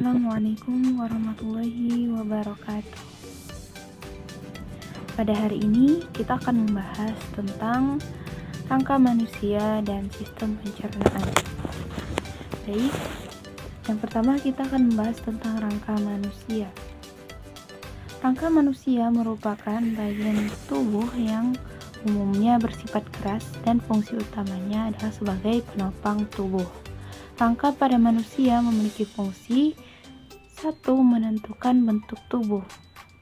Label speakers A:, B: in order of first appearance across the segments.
A: Assalamualaikum warahmatullahi wabarakatuh. Pada hari ini kita akan membahas tentang rangka manusia dan sistem pencernaan. Baik, yang pertama kita akan membahas tentang rangka manusia. Rangka manusia merupakan bagian tubuh yang umumnya bersifat keras dan fungsi utamanya adalah sebagai penopang tubuh. Rangka pada manusia memiliki fungsi 1. Menentukan bentuk tubuh,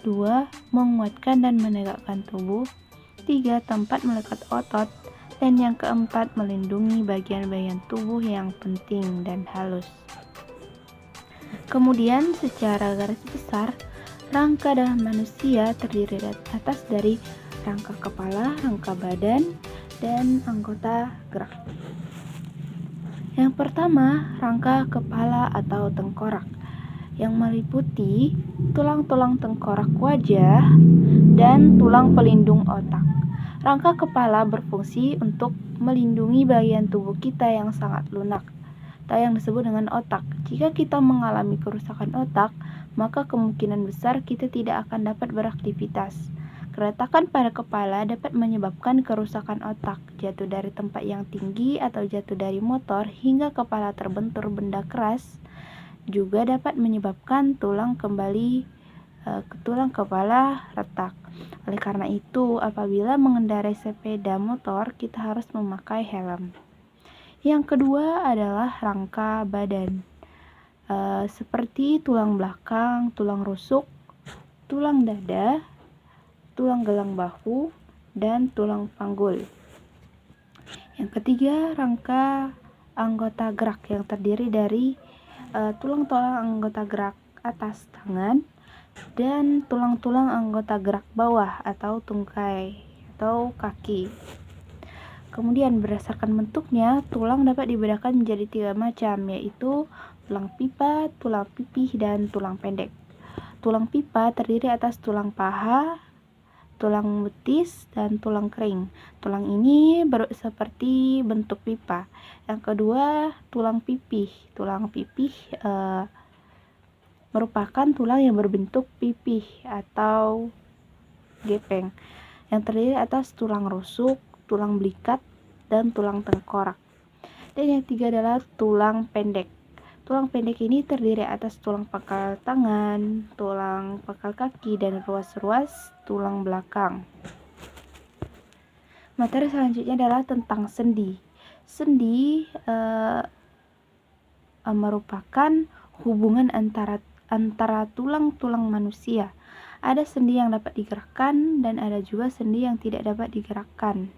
A: 2. Menguatkan dan menegakkan tubuh, 3. Tempat melekat otot, dan yang keempat melindungi bagian-bagian tubuh yang penting dan halus. Kemudian secara garis besar, rangka dalam manusia terdiri atas dari rangka kepala, rangka badan, dan anggota gerak. Yang pertama, rangka kepala atau tengkorak yang meliputi tulang-tulang tengkorak wajah dan tulang pelindung otak. Rangka kepala berfungsi untuk melindungi bagian tubuh kita yang sangat lunak atau yang disebut dengan otak. Jika kita mengalami kerusakan otak, maka kemungkinan besar kita tidak akan dapat beraktivitas. Keretakan pada kepala dapat menyebabkan kerusakan otak, jatuh dari tempat yang tinggi atau jatuh dari motor hingga kepala terbentur benda keras, juga dapat menyebabkan tulang kepala retak. Oleh karena itu, apabila mengendarai sepeda motor, kita harus memakai helm. Yang kedua adalah rangka badan, seperti tulang belakang, tulang rusuk, tulang dada, tulang gelang bahu, dan tulang panggul. Yang ketiga, rangka anggota gerak yang terdiri dari tulang-tulang anggota gerak atas tangan dan tulang-tulang anggota gerak bawah atau tungkai atau kaki. Kemudian berdasarkan bentuknya, tulang dapat dibedakan menjadi 3 macam, yaitu tulang pipa, tulang pipih, dan tulang pendek. Tulang pipa terdiri atas tulang paha, tulang betis, dan tulang kering. Tulang ini seperti bentuk pipa. Yang kedua, tulang pipih. Tulang pipih merupakan tulang yang berbentuk pipih atau gepeng, yang terdiri atas tulang rusuk, tulang belikat, dan tulang tengkorak. Dan yang tiga adalah tulang pendek. Tulang pendek ini terdiri atas tulang pangkal tangan, tulang pangkal kaki, dan ruas-ruas tulang belakang. Materi selanjutnya adalah tentang sendi. Sendi merupakan hubungan antara tulang-tulang manusia. Ada sendi yang dapat digerakkan dan ada juga sendi yang tidak dapat digerakkan.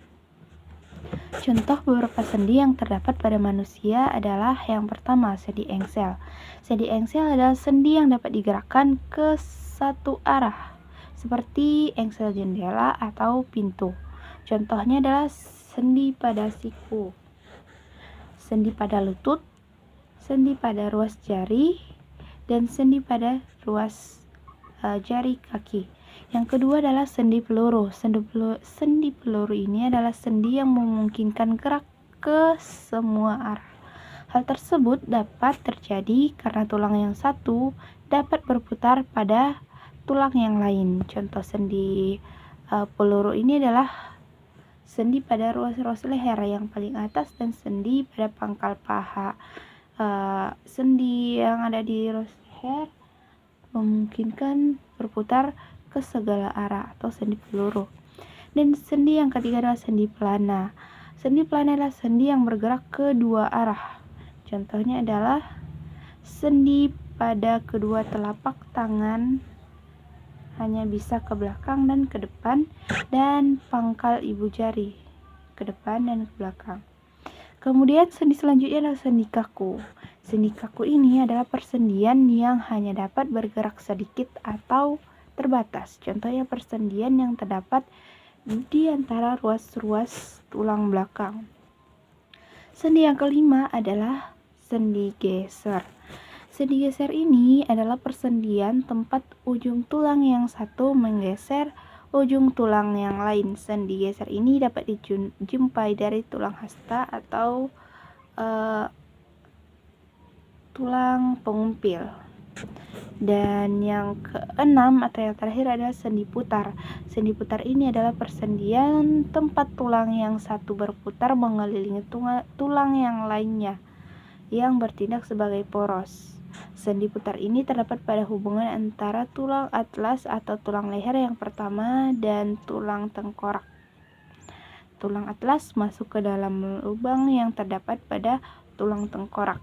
A: Contoh beberapa sendi yang terdapat pada manusia adalah yang pertama, sendi engsel. Sendi engsel adalah sendi yang dapat digerakkan ke satu arah, seperti engsel jendela atau pintu. Contohnya adalah sendi pada siku, sendi pada lutut, sendi pada ruas jari, dan sendi pada ruas jari kaki. Yang kedua adalah sendi peluru. Sendi peluru ini adalah sendi yang memungkinkan gerak ke semua arah. Hal tersebut dapat terjadi karena tulang yang satu dapat berputar pada tulang yang lain. Contoh sendi peluru ini adalah sendi pada ruas-ruas leher yang paling atas dan sendi pada pangkal paha. Sendi yang ada di ruas leher memungkinkan berputar ke segala arah atau sendi peluru. Dan sendi yang ketiga adalah sendi pelana. Sendi pelana adalah sendi yang bergerak ke dua arah. Contohnya adalah sendi pada kedua telapak tangan hanya bisa ke belakang dan ke depan, dan pangkal ibu jari ke depan dan ke belakang. Kemudian sendi selanjutnya adalah sendi kaku. Sendi kaku ini adalah persendian yang hanya dapat bergerak sedikit atau terbatas. Contohnya persendian yang terdapat di antara ruas-ruas tulang belakang. Sendi yang kelima adalah sendi geser. Sendi geser ini adalah persendian tempat ujung tulang yang satu menggeser ujung tulang yang lain. Sendi geser ini dapat dijumpai dari tulang hasta atau tulang pengumpil. Dan yang keenam atau yang terakhir adalah sendi putar. Sendi putar ini adalah persendian tempat tulang yang satu berputar mengelilingi tulang yang lainnya yang bertindak sebagai poros. Sendi putar ini terdapat pada hubungan antara tulang atlas atau tulang leher yang pertama dan tulang tengkorak. Tulang atlas masuk ke dalam lubang yang terdapat pada tulang tengkorak.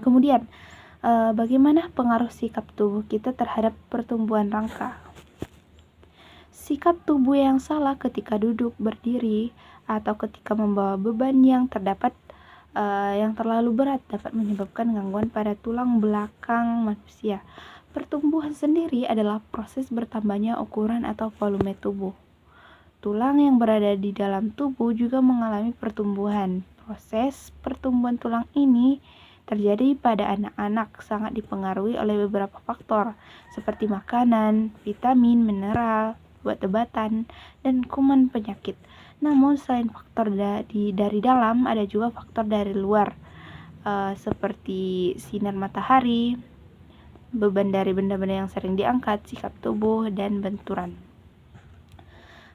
A: Kemudian, bagaimana pengaruh sikap tubuh kita terhadap pertumbuhan rangka? Sikap tubuh yang salah ketika duduk, berdiri, atau ketika membawa beban yang terlalu berat dapat menyebabkan gangguan pada tulang belakang manusia. Pertumbuhan sendiri adalah proses bertambahnya ukuran atau volume tubuh. Tulang yang berada di dalam tubuh juga mengalami pertumbuhan. Proses pertumbuhan tulang ini terjadi pada anak-anak, sangat dipengaruhi oleh beberapa faktor seperti makanan, vitamin, mineral, obat-obatan, dan kuman penyakit. Namun selain faktor dari dalam, ada juga faktor dari luar seperti sinar matahari, beban dari benda-benda yang sering diangkat, sikap tubuh, dan benturan.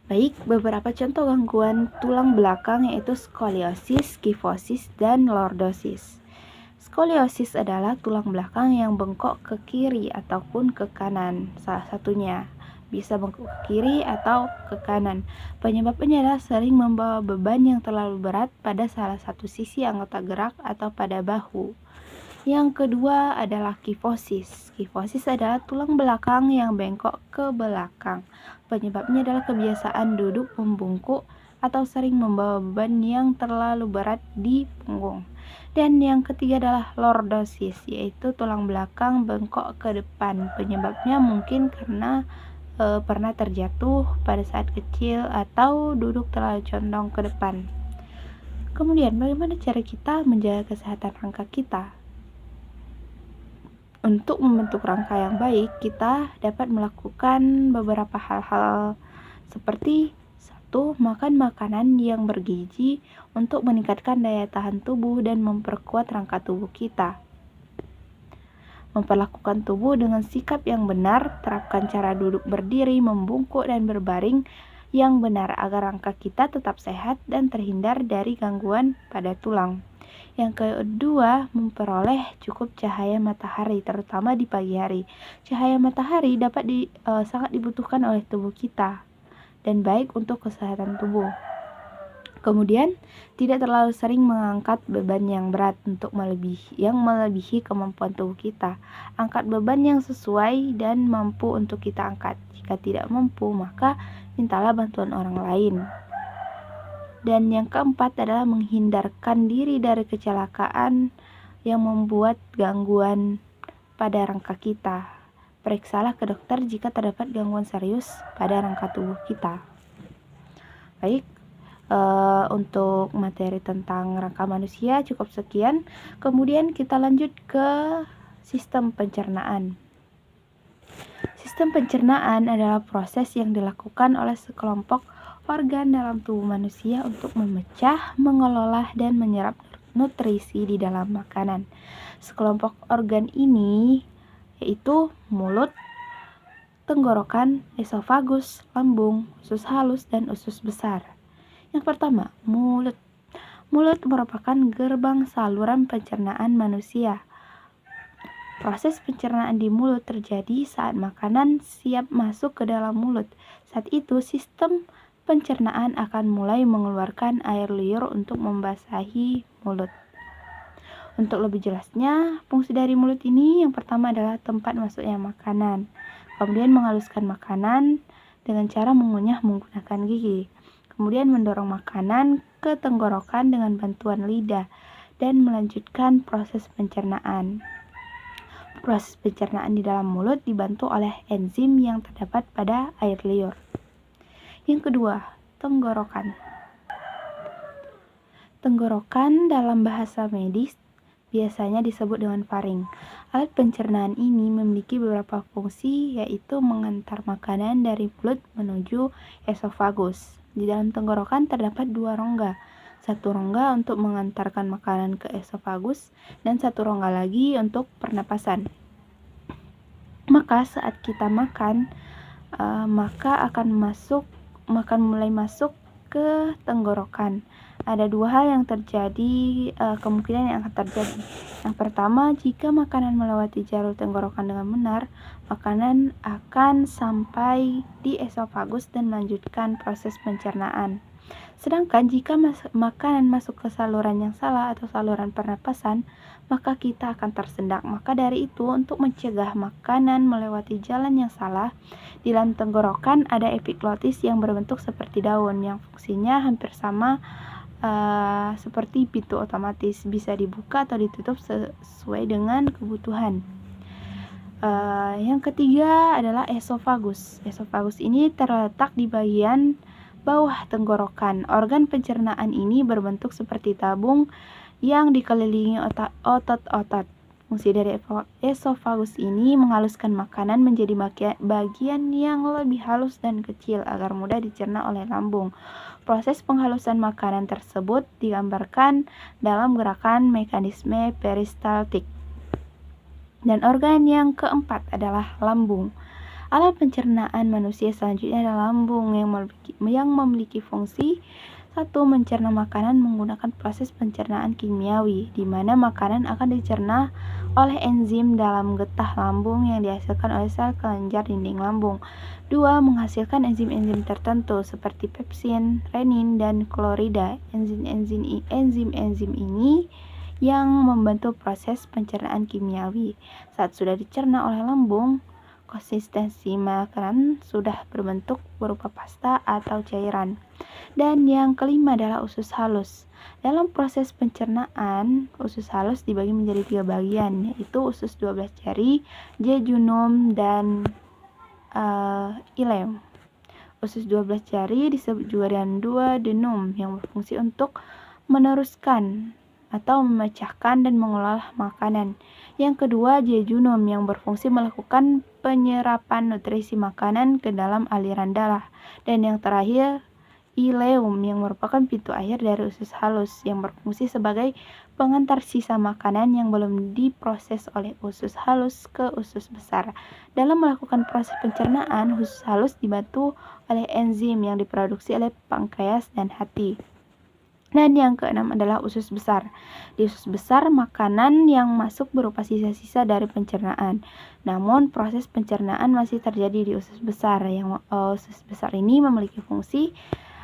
A: Baik, beberapa contoh gangguan tulang belakang yaitu skoliosis, kifosis, dan lordosis. Skoliosis adalah tulang belakang yang bengkok ke kiri ataupun ke kanan, salah satunya bisa bengkok ke kiri atau ke kanan. Penyebabnya adalah sering membawa beban yang terlalu berat pada salah satu sisi anggota gerak atau pada bahu. Yang kedua adalah kifosis. Kifosis adalah tulang belakang yang bengkok ke belakang. Penyebabnya adalah kebiasaan duduk membungkuk atau sering membawa beban yang terlalu berat di punggung. Dan yang ketiga adalah lordosis, yaitu tulang belakang bengkok ke depan. Penyebabnya mungkin karena pernah terjatuh pada saat kecil atau duduk terlalu condong ke depan. Kemudian, bagaimana cara kita menjaga kesehatan rangka kita? Untuk membentuk rangka yang baik, kita dapat melakukan beberapa hal-hal seperti 1. Makan makanan yang bergizi untuk meningkatkan daya tahan tubuh dan memperkuat rangka tubuh kita. Memperlakukan tubuh dengan sikap yang benar, terapkan cara duduk berdiri, membungkuk, dan berbaring yang benar agar rangka kita tetap sehat dan terhindar dari gangguan pada tulang. Yang kedua, memperoleh cukup cahaya matahari, terutama di pagi hari. Cahaya matahari sangat dibutuhkan oleh tubuh kita dan baik untuk kesehatan tubuh. Kemudian, tidak terlalu sering mengangkat beban yang berat yang melebihi kemampuan tubuh kita. Angkat beban yang sesuai dan mampu untuk kita angkat. Jika tidak mampu, maka mintalah bantuan orang lain. Dan yang keempat adalah menghindarkan diri dari kecelakaan yang membuat gangguan pada rangka kita. Periksalah ke dokter jika terdapat gangguan serius pada rangka tubuh kita. Baik, untuk materi tentang rangka manusia cukup sekian. Kemudian kita lanjut ke sistem pencernaan. Sistem pencernaan adalah proses yang dilakukan oleh sekelompok organ dalam tubuh manusia untuk memecah, mengelola, dan menyerap nutrisi di dalam makanan. Sekelompok organ ini yaitu mulut, tenggorokan, esofagus, lambung, usus halus, dan usus besar. Yang pertama, mulut. Mulut merupakan gerbang saluran pencernaan manusia. Proses pencernaan di mulut terjadi saat makanan siap masuk ke dalam mulut. Saat itu, sistem pencernaan akan mulai mengeluarkan air liur untuk membasahi mulut. Untuk lebih jelasnya, fungsi dari mulut ini yang pertama adalah tempat masuknya makanan. Kemudian menghaluskan makanan dengan cara mengunyah menggunakan gigi. Kemudian mendorong makanan ke tenggorokan dengan bantuan lidah dan melanjutkan proses pencernaan. Proses pencernaan di dalam mulut dibantu oleh enzim yang terdapat pada air liur. Yang kedua, tenggorokan. Tenggorokan dalam bahasa medis biasanya disebut dengan faring. Alat pencernaan ini memiliki beberapa fungsi, yaitu mengantar makanan dari mulut menuju esofagus. Di dalam tenggorokan terdapat 2 rongga. Satu rongga untuk mengantarkan makanan ke esofagus dan satu rongga lagi untuk pernapasan. Maka saat kita makan, maka akan mulai masuk ke tenggorokan. Ada dua hal yang terjadi, kemungkinan yang akan terjadi. Yang pertama, jika makanan melewati jalur tenggorokan dengan benar, makanan akan sampai di esofagus dan melanjutkan proses pencernaan. Sedangkan jika makanan masuk ke saluran yang salah atau saluran pernapasan, maka kita akan tersendak. Maka dari itu, untuk mencegah makanan melewati jalan yang salah, di dalam tenggorokan ada epiglotis yang berbentuk seperti daun, yang fungsinya hampir sama seperti pintu otomatis, bisa dibuka atau ditutup sesuai dengan kebutuhan. Yang ketiga adalah esofagus. Esofagus ini terletak di bagian bawah tenggorokan. Organ pencernaan ini berbentuk seperti tabung yang dikelilingi otot-otot. Fungsi dari esofagus ini menghaluskan makanan menjadi bagian yang lebih halus dan kecil agar mudah dicerna oleh lambung. Proses penghalusan makanan tersebut digambarkan dalam gerakan mekanisme peristaltik. Dan organ yang keempat adalah lambung. Alat pencernaan manusia selanjutnya adalah lambung yang memiliki fungsi 1. Mencerna makanan menggunakan proses pencernaan kimiawi, di mana makanan akan dicerna oleh enzim dalam getah lambung yang dihasilkan oleh sel kelenjar dinding lambung. 2. Menghasilkan enzim-enzim tertentu seperti pepsin, renin, dan klorida. Enzim-enzim ini yang membantu proses pencernaan kimiawi. Saat sudah dicerna oleh lambung, konsistensi makanan sudah berbentuk berupa pasta atau cairan. Dan yang kelima adalah usus halus. Dalam proses pencernaan, usus halus dibagi menjadi 3 bagian, yaitu usus 12 jari, jejunum, dan ileum. Usus 12 jari disebut juga dengan duodenum yang berfungsi untuk meneruskan atau memecahkan dan mengolah makanan. Yang kedua, jejunum yang berfungsi melakukan penyerapan nutrisi makanan ke dalam aliran darah. Dan yang terakhir, ileum yang merupakan pintu akhir dari usus halus yang berfungsi sebagai pengantar sisa makanan yang belum diproses oleh usus halus ke usus besar. Dalam melakukan proses pencernaan, usus halus dibantu oleh enzim yang diproduksi oleh pankreas dan hati. Dan yang keenam adalah usus besar. Di usus besar, makanan yang masuk berupa sisa-sisa dari pencernaan. Namun, proses pencernaan masih terjadi di usus besar. Usus besar ini memiliki fungsi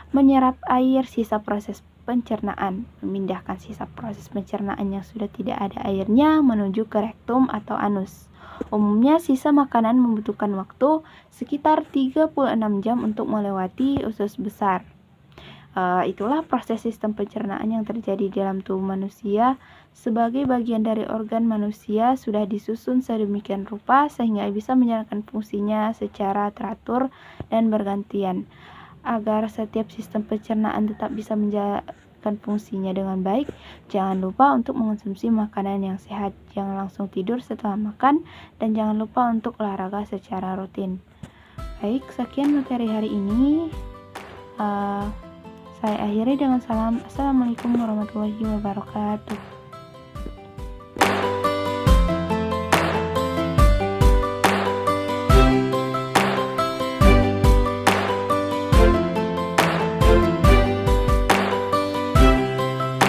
A: menyerap air sisa proses pencernaan, memindahkan sisa proses pencernaan yang sudah tidak ada airnya menuju ke rektum atau anus. Umumnya, sisa makanan membutuhkan waktu sekitar 36 jam untuk melewati usus besar. Itulah proses sistem pencernaan yang terjadi dalam tubuh manusia. Sebagai bagian dari organ manusia sudah disusun sedemikian rupa sehingga bisa menjalankan fungsinya secara teratur dan bergantian. Agar setiap sistem pencernaan tetap bisa menjalankan fungsinya dengan baik, jangan lupa untuk mengonsumsi makanan yang sehat, jangan langsung tidur setelah makan, dan jangan lupa untuk olahraga secara rutin. Baik, sekian materi hari ini. Saya akhiri dengan salam. Assalamualaikum warahmatullahi wabarakatuh.